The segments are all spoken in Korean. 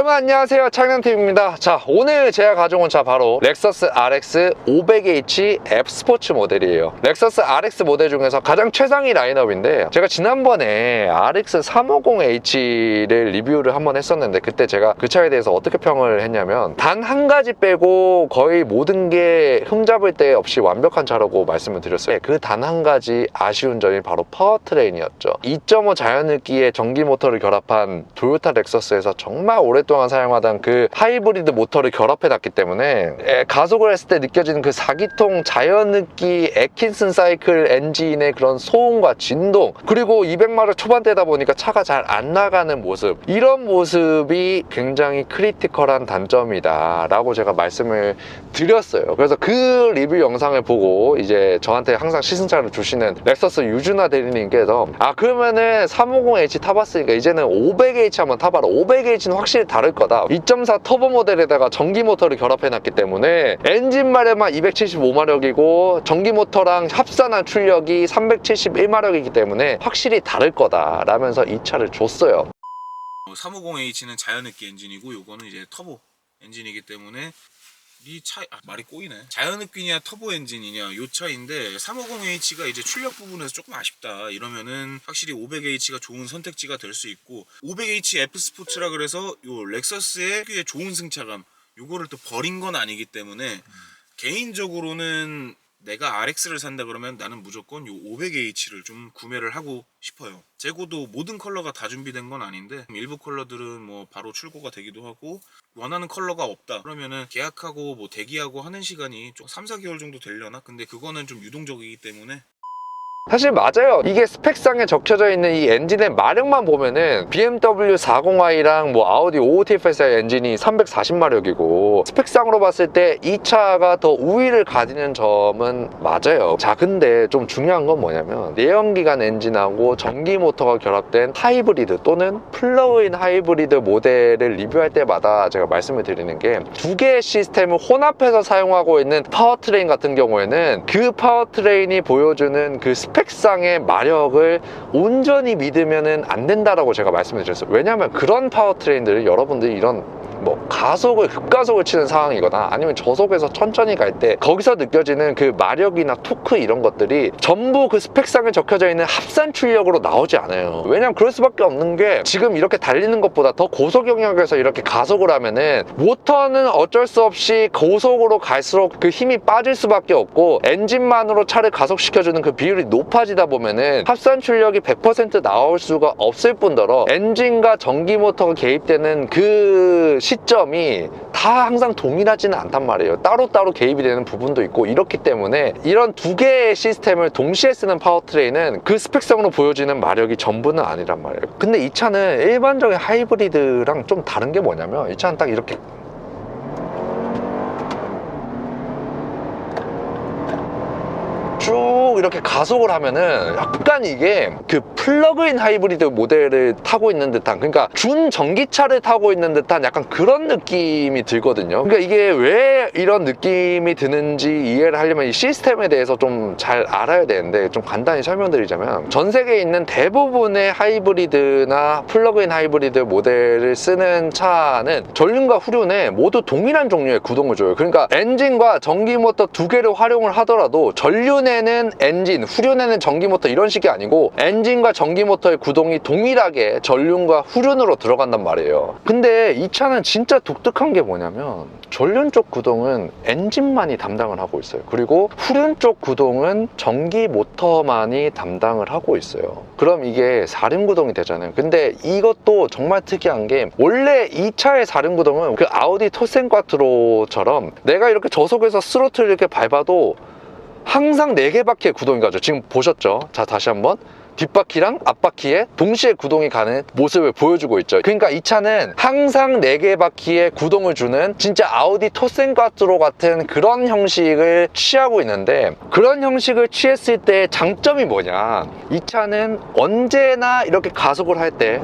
여러분 안녕하세요, 창현TV입니다. 자, 오늘 제가 가져온 차 바로 렉서스 RX 500h F 스포츠 모델이에요. 렉서스 RX 모델 중에서 가장 최상위 라인업인데, 제가 지난번에 RX 350h를 리뷰를 한번 했었는데, 그때 제가 그 차에 대해서 어떻게 평을 했냐면 단 한 가지 빼고 거의 모든 게 흠잡을 데 없이 완벽한 차라고 말씀을 드렸어요. 그 단 한 가지 아쉬운 점이 바로 파워트레인이었죠. 2.5 자연흡기의 전기 모터를 결합한 토요타 렉서스에서 정말 오랫동안 사용하던 그 하이브리드 모터를 결합해놨기 때문에 가속을 했을 때 느껴지는 그 4기통 자연흡기 애킨슨 사이클 엔진의 그런 소음과 진동, 그리고 200마력 초반대다 보니까 차가 잘 안 나가는 모습, 이런 모습이 굉장히 크리티컬한 단점이다 라고 제가 말씀을 드렸어요. 그래서 그 리뷰 영상을 보고 이제 저한테 항상 시승차를 주시는 렉서스 유준하 대리님께서 그러면은 350h 타봤으니까 이제는 500h 한번 타봐라. 500h는 확실히 다를 거다. 2.4 터보 모델에다가 전기 모터를 결합해놨기 때문에 엔진 마력만 275마력이고 전기 모터랑 합산한 출력이 371마력이기 때문에 확실히 다를 거다 라면서 이 차를 줬어요. 350h는 자연흡기 엔진이고 요거는 이제 터보 엔진이기 때문에 이 차 말이 꼬이네. 자연흡기냐 터보 엔진이냐 요 차인데, 350h가 이제 출력 부분에서 조금 아쉽다 이러면은 확실히 500h가 좋은 선택지가 될 수 있고, 500h F 스포츠라 그래서 요 렉서스의 좋은 승차감 요거를 또 버린 건 아니기 때문에 개인적으로는 내가 RX를 산다 그러면 나는 무조건 요 500h를 좀 구매를 하고 싶어요. 재고도 모든 컬러가 다 준비된 건 아닌데 일부 컬러들은 뭐 바로 출고가 되기도 하고, 원하는 컬러가 없다 그러면은 계약하고 뭐 대기하고 하는 시간이 좀 3-4개월 정도 되려나? 근데 그거는 좀 유동적이기 때문에. 사실 맞아요. 이게 스펙상에 적혀져 있는 이 엔진의 마력만 보면은 BMW 40i랑 뭐 아우디 5TFSI 엔진이 340마력이고 스펙상으로 봤을 때 이 차가 더 우위를 가지는 점은 맞아요. 자, 근데 좀 중요한 건 뭐냐면 내연기관 엔진하고 전기 모터가 결합된 하이브리드 또는 플러그인 하이브리드 모델을 리뷰할 때마다 제가 말씀을 드리는 게, 두 개의 시스템을 혼합해서 사용하고 있는 파워트레인 같은 경우에는 그 파워트레인이 보여주는 그 스펙상의 마력을 온전히 믿으면 안 된다라고 제가 말씀을 드렸어요. 왜냐하면 그런 파워트레인들을 여러분들이 이런 뭐 가속을 급가속을 치는 상황이거나 아니면 저속에서 천천히 갈 때 거기서 느껴지는 그 마력이나 토크 이런 것들이 전부 그 스펙상에 적혀져 있는 합산 출력으로 나오지 않아요. 왜냐면 그럴 수밖에 없는 게, 지금 이렇게 달리는 것보다 더 고속 영역에서 이렇게 가속을 하면은 모터는 어쩔 수 없이 고속으로 갈수록 그 힘이 빠질 수밖에 없고, 엔진만으로 차를 가속시켜주는 그 비율이 높아지다 보면은 합산 출력이 100% 나올 수가 없을 뿐더러 엔진과 전기 모터가 개입되는 그 시점이 다 항상 동일하지는 않단 말이에요. 따로따로 개입이 되는 부분도 있고, 이렇기 때문에 이런 두 개의 시스템을 동시에 쓰는 파워트레인은 그 스펙상으로 보여지는 마력이 전부는 아니란 말이에요. 근데 이 차는 일반적인 하이브리드랑 좀 다른 게 뭐냐면, 이 차는 딱 이렇게 쭉 이렇게 가속을 하면은 약간 이게 그 플러그인 하이브리드 모델을 타고 있는 듯한, 그러니까 준 전기차를 타고 있는 듯한 약간 그런 느낌이 들거든요. 그러니까 이게 왜 이런 느낌이 드는지 이해를 하려면 이 시스템에 대해서 좀 잘 알아야 되는데, 좀 간단히 설명드리자면, 전 세계에 있는 대부분의 하이브리드나 플러그인 하이브리드 모델을 쓰는 차는 전륜과 후륜에 모두 동일한 종류의 구동을 줘요. 그러니까 엔진과 전기 모터 두 개를 활용을 하더라도 전륜에는 엔진, 후륜에는 전기 모터 이런 식이 아니고 엔진과 전기 모터의 구동이 동일하게 전륜과 후륜으로 들어간단 말이에요. 근데 이 차는 진짜 독특한 게 뭐냐면, 전륜 쪽 구동은 엔진만이 담당을 하고 있어요. 그리고 후륜 쪽 구동은 전기 모터만이 담당을 하고 있어요. 그럼 이게 4륜 구동이 되잖아요. 근데 이것도 정말 특이한 게, 원래 이 차의 4륜 구동은 그 아우디 토센 꽈트로처럼 내가 이렇게 저속에서 스로틀을 이렇게 밟아도 항상 4개 바퀴의 구동이 가죠. 지금 보셨죠? 자, 다시 한번 뒷바퀴랑 앞바퀴에 동시에 구동이 가는 모습을 보여주고 있죠. 그러니까 이 차는 항상 4개 바퀴에 구동을 주는 진짜 아우디 토센 꽈트로 같은 그런 형식을 취하고 있는데, 그런 형식을 취했을 때 장점이 뭐냐, 이 차는 언제나 이렇게 가속을 할 때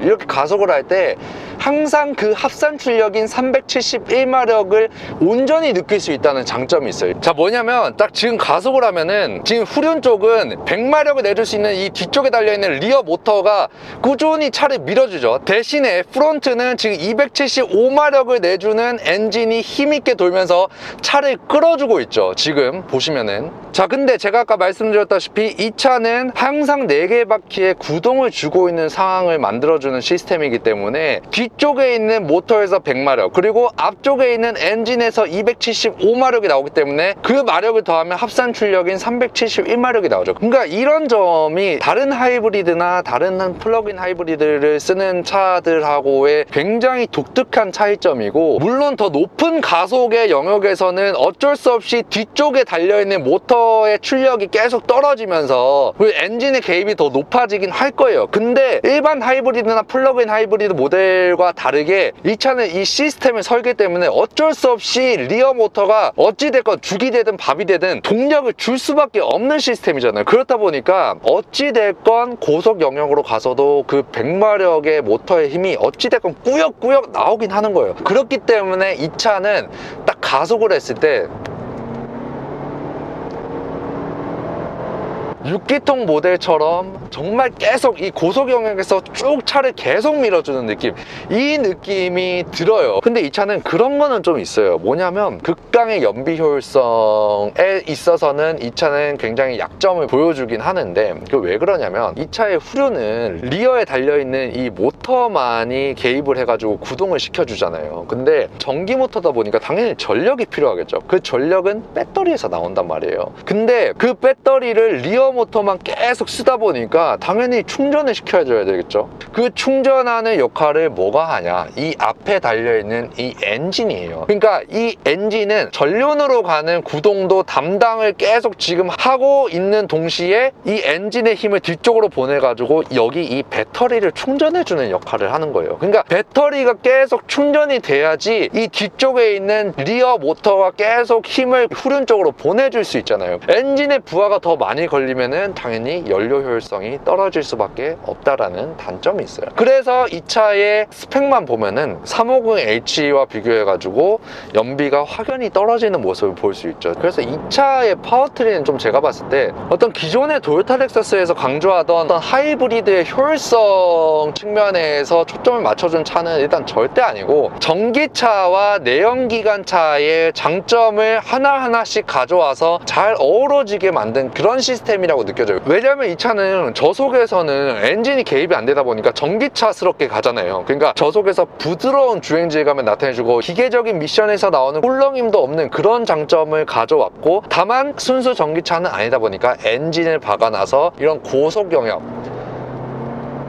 이렇게 가속을 할 때 항상 그 합산 출력인 371마력을 온전히 느낄 수 있다는 장점이 있어요. 자, 뭐냐면 딱 지금 가속을 하면은 지금 후륜 쪽은 100마력을 내줄 수 있는 이 뒤쪽에 달려있는 리어 모터가 꾸준히 차를 밀어주죠. 대신에 프론트는 지금 275마력을 내주는 엔진이 힘있게 돌면서 차를 끌어주고 있죠. 지금 보시면은. 자, 근데 제가 아까 말씀드렸다시피 이 차는 항상 4개의 바퀴에 구동을 주고 있는 상황을 만들어주는 시스템이기 때문에 뒤쪽에 있는 모터에서 100마력 그리고 앞쪽에 있는 엔진에서 275마력이 나오기 때문에 그 마력을 더하면 합산 출력인 371마력이 나오죠. 그러니까 이런 점이 다른 하이브리드나 다른 플러그인 하이브리드를 쓰는 차들하고의 굉장히 독특한 차이점이고, 물론 더 높은 가속의 영역에서는 어쩔 수 없이 뒤쪽에 달려있는 모터의 출력이 계속 떨어지면서 엔진의 개입이 더 높아지긴 할 거예요. 근데 일반 하이브리드나 플러그인 하이브리드 모델과 다르게 이 차는 이 시스템을 설계 때문에 어쩔 수 없이 리어 모터가 어찌됐건 죽이 되든 밥이 되든 동력을 줄 수밖에 없는 시스템이잖아요. 그렇다 보니까 어찌됐건 고속 영역으로 가서도 그 100마력의 모터의 힘이 어찌됐건 꾸역꾸역 나오긴 하는 거예요. 그렇기 때문에 이 차는 딱 가속을 했을 때 6기통 모델처럼 정말 계속 이 고속 영역에서 쭉 차를 계속 밀어주는 느낌, 이 느낌이 들어요. 근데 이 차는 그런 거는 좀 있어요. 뭐냐면 극강의 연비 효율성에 있어서는 이 차는 굉장히 약점을 보여주긴 하는데, 그 왜 그러냐면 이 차의 후륜은 리어에 달려있는 이 모터만이 개입을 해가지고 구동을 시켜주잖아요. 근데 전기 모터다 보니까 당연히 전력이 필요하겠죠. 그 전력은 배터리에서 나온단 말이에요. 근데 그 배터리를 리어 모터만 계속 쓰다 보니까 당연히 충전을 시켜줘야 되겠죠. 그 충전하는 역할을 뭐가 하냐, 이 앞에 달려있는 이 엔진이에요. 그러니까 이 엔진은 전륜으로 가는 구동도 담당을 계속 지금 하고 있는 동시에 이 엔진의 힘을 뒤쪽으로 보내가지고 여기 이 배터리를 충전해주는 역할을 하는 거예요. 그러니까 배터리가 계속 충전이 돼야지 이 뒤쪽에 있는 리어 모터가 계속 힘을 후륜 쪽으로 보내줄 수 있잖아요. 엔진의 부하가 더 많이 걸리면 당연히 연료 효율성이 떨어질 수밖에 없다라는 단점이 있어요. 그래서 이 차의 스펙만 보면은 350H와 비교해가지고 연비가 확연히 떨어지는 모습을 볼 수 있죠. 그래서 이 차의 파워트레인은 좀 제가 봤을 때 어떤 기존의 토요타 렉서스에서 강조하던 어떤 하이브리드의 효율성 측면에서 초점을 맞춰준 차는 일단 절대 아니고, 전기차와 내연기관차의 장점을 하나하나씩 가져와서 잘 어우러지게 만든 그런 시스템이라고 느껴져요. 왜냐면 이 차는 저속에서는 엔진이 개입이 안 되다 보니까 전기차스럽게 가잖아요. 그러니까 저속에서 부드러운 주행 질감을 나타내주고 기계적인 미션에서 나오는 꿀렁임도 없는 그런 장점을 가져왔고, 다만 순수 전기차는 아니다 보니까 엔진을 박아놔서 이런 고속 영역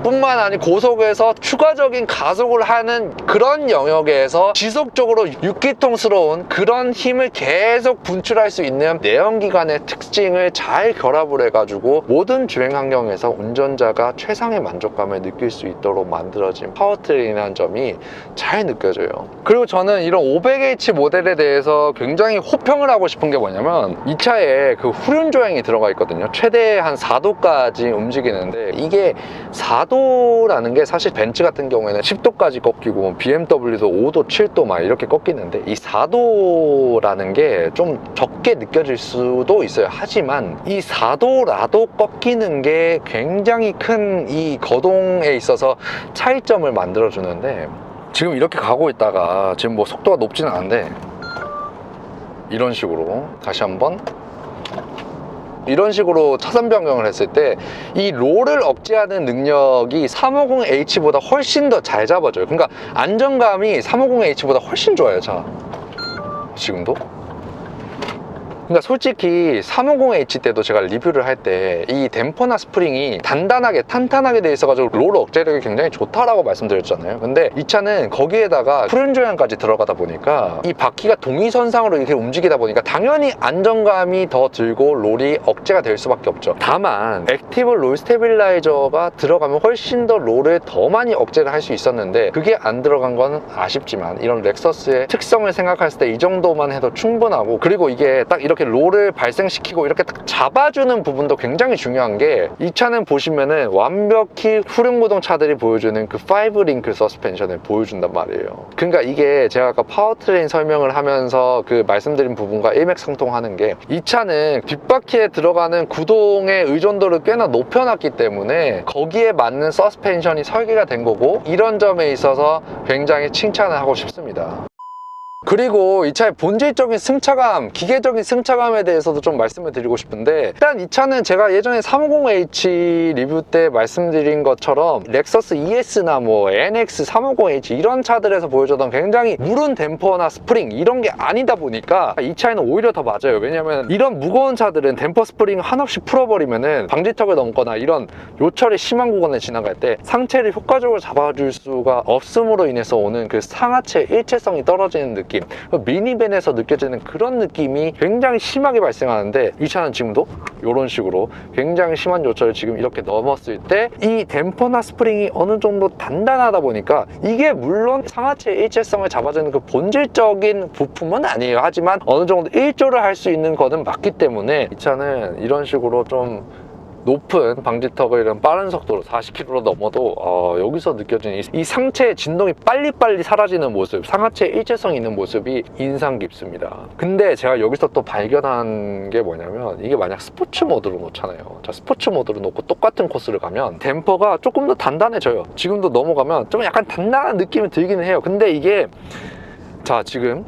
뿐만 아니라 고속에서 추가적인 가속을 하는 그런 영역에서 지속적으로 6기통스러운 그런 힘을 계속 분출할 수 있는 내연기관의 특징을 잘 결합을 해가지고 모든 주행 환경에서 운전자가 최상의 만족감을 느낄 수 있도록 만들어진 파워트레인이라는 점이 잘 느껴져요. 그리고 저는 이런 500H 모델에 대해서 굉장히 호평을 하고 싶은 게 뭐냐면, 이 차에 그 후륜 조향이 들어가 있거든요. 최대 한 4도까지 움직이는데, 이게 4도라는 게 사실 벤츠 같은 경우에는 10도까지 꺾이고 BMW도 5도, 7도 막 이렇게 꺾이는데, 이 4도라는 게 좀 적게 느껴질 수도 있어요. 하지만 이 4도라도 꺾이는 게 굉장히 큰 이 거동에 있어서 차이점을 만들어 주는데, 지금 이렇게 가고 있다가 지금 뭐 속도가 높지는 않은데 이런 식으로 다시 한번 이런 식으로 차선 변경을 했을 때 이 롤을 억제하는 능력이 350H보다 훨씬 더 잘 잡아줘요. 그러니까 안정감이 350H보다 훨씬 좋아요. 자, 지금도. 그러니까 솔직히 350H 때도 제가 리뷰를 할 때 이 댐퍼나 스프링이 단단하게 탄탄하게 돼 있어가지고 롤 억제력이 굉장히 좋다라고 말씀드렸잖아요. 근데 이 차는 거기에다가 후륜 조향까지 들어가다 보니까 이 바퀴가 동위선상으로 이렇게 움직이다 보니까 당연히 안정감이 더 들고 롤이 억제가 될 수밖에 없죠. 다만 액티브 롤 스테빌라이저가 들어가면 훨씬 더 롤을 더 많이 억제를 할 수 있었는데, 그게 안 들어간 건 아쉽지만 이런 렉서스의 특성을 생각했을 때 이 정도만 해도 충분하고, 그리고 이게 딱 이렇게 이렇게 롤을 발생시키고 이렇게 딱 잡아주는 부분도 굉장히 중요한 게, 이 차는 보시면은 완벽히 후륜구동 차들이 보여주는 그 5링크 서스펜션을 보여준단 말이에요. 그러니까 이게 제가 아까 파워트레인 설명을 하면서 그 말씀드린 부분과 일맥상통하는 게, 이 차는 뒷바퀴에 들어가는 구동의 의존도를 꽤나 높여놨기 때문에 거기에 맞는 서스펜션이 설계가 된 거고, 이런 점에 있어서 굉장히 칭찬을 하고 싶습니다. 그리고 이 차의 본질적인 승차감, 기계적인 승차감에 대해서도 좀 말씀을 드리고 싶은데, 일단 이 차는 제가 예전에 350H 리뷰 때 말씀드린 것처럼 렉서스 ES나 뭐 NX 350H 이런 차들에서 보여줬던 굉장히 무른 댐퍼나 스프링 이런 게 아니다 보니까 이 차에는 오히려 더 맞아요. 왜냐면 이런 무거운 차들은 댐퍼 스프링 한없이 풀어버리면은 방지턱을 넘거나 이런 요철이 심한 구간을 지나갈 때 상체를 효과적으로 잡아줄 수가 없음으로 인해서 오는 그 상하체 일체성이 떨어지는 느낌, 미니밴에서 느껴지는 그런 느낌이 굉장히 심하게 발생하는데, 이 차는 지금도 이런 식으로 굉장히 심한 요철을 지금 이렇게 넘었을 때 이 댐퍼나 스프링이 어느 정도 단단하다 보니까, 이게 물론 상하체 일체성을 잡아주는 그 본질적인 부품은 아니에요. 하지만 어느 정도 일조를 할 수 있는 거는 맞기 때문에 이 차는 이런 식으로 좀 높은 방지턱을 이런 빠른 속도로 40km로 넘어도 여기서 느껴지는 이 상체의 진동이 빨리빨리 사라지는 모습, 상하체의 일체성이 있는 모습이 인상 깊습니다. 근데 제가 여기서 또 발견한 게 뭐냐면, 이게 만약 스포츠 모드로 놓잖아요. 자, 스포츠 모드로 놓고 똑같은 코스를 가면 댐퍼가 조금 더 단단해져요. 지금도 넘어가면 좀 약간 단단한 느낌이 들기는 해요. 근데 이게, 자, 지금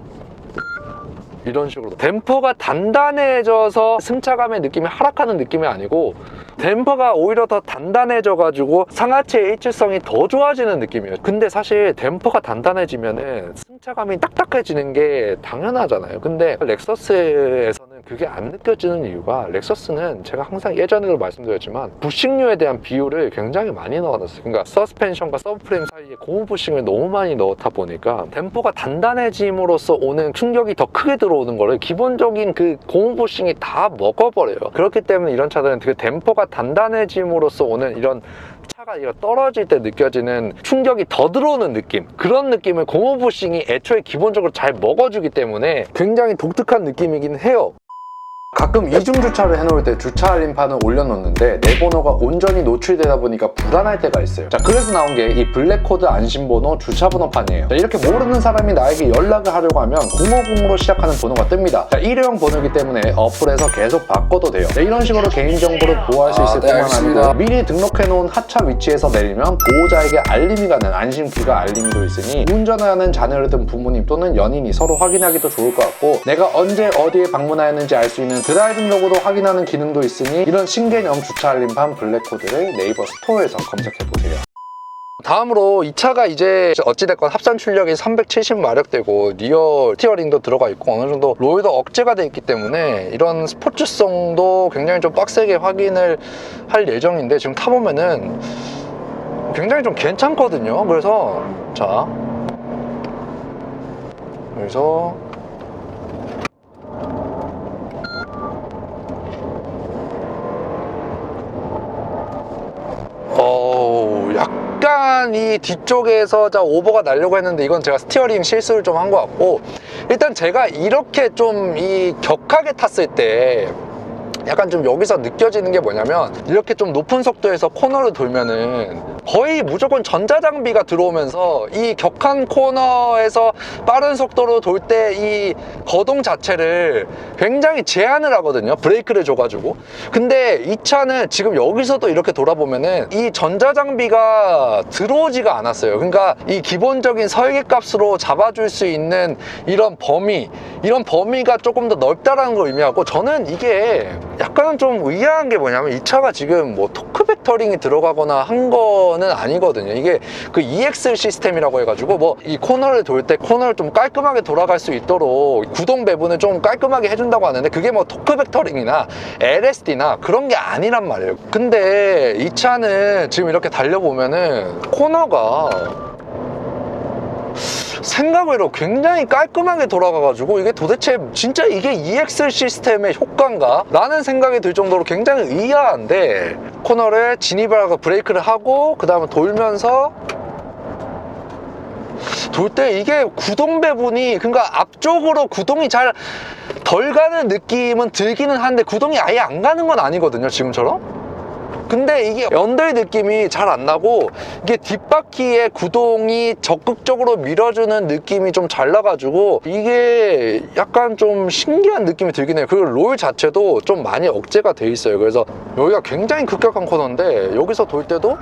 이런 식으로 댐퍼가 단단해져서 승차감의 느낌이 하락하는 느낌이 아니고, 댐퍼가 오히려 더 단단해져 가지고 상하체의 일체성이 더 좋아지는 느낌이에요. 근데 사실 댐퍼가 단단해지면은 승차감이 딱딱해지는 게 당연하잖아요. 근데 렉서스에서는 그게 안 느껴지는 이유가, 렉서스는 제가 항상 예전에도 말씀드렸지만 부싱류에 대한 비율을 굉장히 많이 넣어놨어요. 그러니까 서스펜션과 서브프레임 사이에 고무 부싱을 너무 많이 넣다 보니까 댐퍼가 단단해짐으로써 오는 충격이 더 크게 들어오는 거를 기본적인 그 고무 부싱이 다 먹어버려요. 그렇기 때문에 이런 차들은 그 댐퍼가 단단해짐으로써 오는 이런 차가 떨어질 때 느껴지는 충격이 더 들어오는 느낌, 그런 느낌을 고무 부싱이 애초에 기본적으로 잘 먹어주기 때문에 굉장히 독특한 느낌이긴 해요. 가끔 이중 주차를 해놓을 때 주차 알림판을 올려놓는데 내 번호가 온전히 노출되다 보니까 불안할 때가 있어요. 자, 그래서 나온 게 이 블랙코드 안심번호 주차번호판이에요. 자, 이렇게 모르는 사람이 나에게 연락을 하려고 하면 050으로 시작하는 번호가 뜹니다. 자, 일회용 번호이기 때문에 어플에서 계속 바꿔도 돼요. 자, 이런 식으로 개인정보를 보호할 수 있을 뿐만 아니고, 미리 등록해놓은 하차 위치에서 내리면 보호자에게 알림이 가는 안심키가 알림도 있으니 운전을 하는 자녀를 둔 부모님 또는 연인이 서로 확인하기도 좋을 것 같고, 내가 언제 어디에 방문하였는지 알 수 있는 드라이빙 로그도 확인하는 기능도 있으니 이런 신개념 주차 알림판 블랙코드를 네이버 스토어에서 검색해보세요. 다음으로 이 차가 이제 어찌됐건 합산 출력이 370마력대고 리어 스티어링도 들어가 있고 어느 정도 롤도 억제가 돼 있기 때문에 이런 스포츠성도 굉장히 좀 빡세게 확인을 할 예정인데, 지금 타보면은 굉장히 좀 괜찮거든요. 그래서 자, 그래서 약간 이 뒤쪽에서 오버가 나려고 했는데 이건 제가 스티어링 실수를 좀 한 것 같고, 일단 제가 이렇게 좀 이 격하게 탔을 때 약간 좀 여기서 느껴지는 게 뭐냐면, 이렇게 좀 높은 속도에서 코너를 돌면은 거의 무조건 전자장비가 들어오면서 이 격한 코너에서 빠른 속도로 돌 때 이 거동 자체를 굉장히 제한을 하거든요. 브레이크를 줘가지고. 근데 이 차는 지금 여기서도 이렇게 돌아보면은 이 전자장비가 들어오지가 않았어요. 그러니까 이 기본적인 설계값으로 잡아줄 수 있는 이런 범위가 조금 더 넓다라는 걸 의미하고, 저는 이게 약간 좀 의아한 게 뭐냐면, 이 차가 지금 뭐 토크 벡터링이 들어가거나 한 거는 아니거든요. 이게 그 EX 시스템이라고 해가지고 뭐 이 코너를 돌 때 코너를 좀 깔끔하게 돌아갈 수 있도록 구동 배분을 좀 깔끔하게 해준다고 하는데, 그게 뭐 토크 벡터링이나 LSD나 그런 게 아니란 말이에요. 근데 이 차는 지금 이렇게 달려보면은 코너가 생각외로 굉장히 깔끔하게 돌아가가지고, 이게 도대체 진짜 이게 EX 시스템의 효과인가? 라는 생각이 들 정도로 굉장히 의아한데, 코너를 진입을 하고 브레이크를 하고 그 다음에 돌면서 돌 때 이게 구동 배분이, 그러니까 앞쪽으로 구동이 잘 덜 가는 느낌은 들기는 한데 구동이 아예 안 가는 건 아니거든요, 지금처럼. 근데 이게 언더의 느낌이 잘 안 나고, 이게 뒷바퀴의 구동이 적극적으로 밀어주는 느낌이 좀 잘 나가지고 이게 약간 좀 신기한 느낌이 들긴 해요. 그리고 롤 자체도 좀 많이 억제가 돼 있어요. 그래서 여기가 굉장히 급격한 코너인데 여기서 돌 때도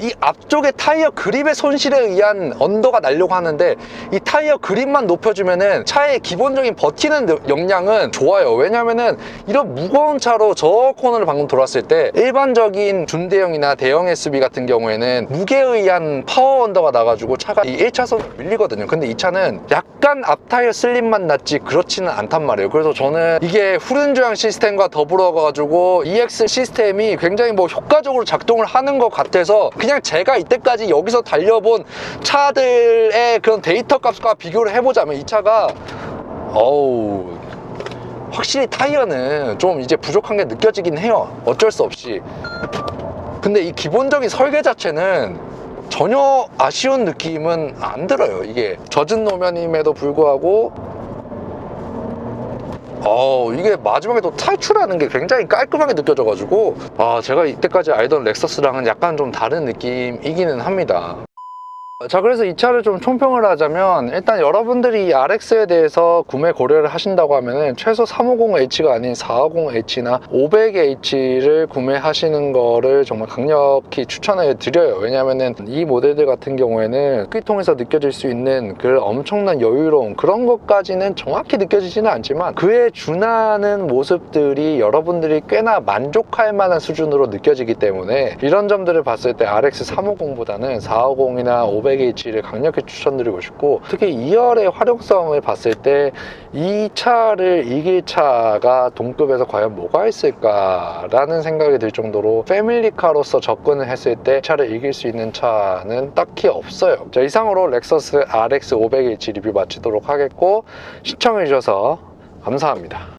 이 앞쪽에 타이어 그립의 손실에 의한 언더가 나려고 하는데 이 타이어 그립만 높여주면은 차의 기본적인 버티는 역량은 좋아요. 왜냐면은 이런 무거운 차로 저 코너를 방금 돌았을 때 일반적인 준대형이나 대형 SUV 같은 경우에는 무게에 의한 파워 언더가 나가지고 차가 이 1차선 밀리거든요. 근데 이 차는 약간 앞 타이어 슬립만 났지 그렇지는 않단 말이에요. 그래서 저는 이게 후륜조향 시스템과 더불어 가지고 EX 시스템이 굉장히 뭐 효과적으로 작동을 하는 것 같아서 그냥 제가 이때까지 여기서 달려본 차들의 그런 데이터 값과 비교를 해보자면 이 차가 확실히 타이어는 좀 이제 부족한 게 느껴지긴 해요. 어쩔 수 없이. 근데 이 기본적인 설계 자체는 전혀 아쉬운 느낌은 안 들어요. 이게 젖은 노면임에도 불구하고 이게 마지막에 또 탈출하는 게 굉장히 깔끔하게 느껴져가지고 제가 이때까지 알던 렉서스랑은 약간 좀 다른 느낌이기는 합니다. 자, 그래서 이 차를 좀 총평을 하자면 일단 여러분들이 이 RX에 대해서 구매 고려를 하신다고 하면은 최소 350H가 아닌 450H나 500H를 구매하시는 거를 정말 강력히 추천해 드려요. 왜냐면은 이 모델들 같은 경우에는 흡기통에서 느껴질 수 있는 그 엄청난 여유로움, 그런 것까지는 정확히 느껴지지는 않지만 그에 준하는 모습들이 여러분들이 꽤나 만족할 만한 수준으로 느껴지기 때문에 이런 점들을 봤을 때 RX 350보다는 450이나 500H를 강력히 추천드리고 싶고, 특히 2열의 활용성을 봤을 때 이 차를 이길 차가 동급에서 과연 뭐가 있을까라는 생각이 들 정도로 패밀리카로서 접근을 했을 때 차를 이길 수 있는 차는 딱히 없어요. 자, 이상으로 렉서스 RX 500H 리뷰 마치도록 하겠고, 시청해주셔서 감사합니다.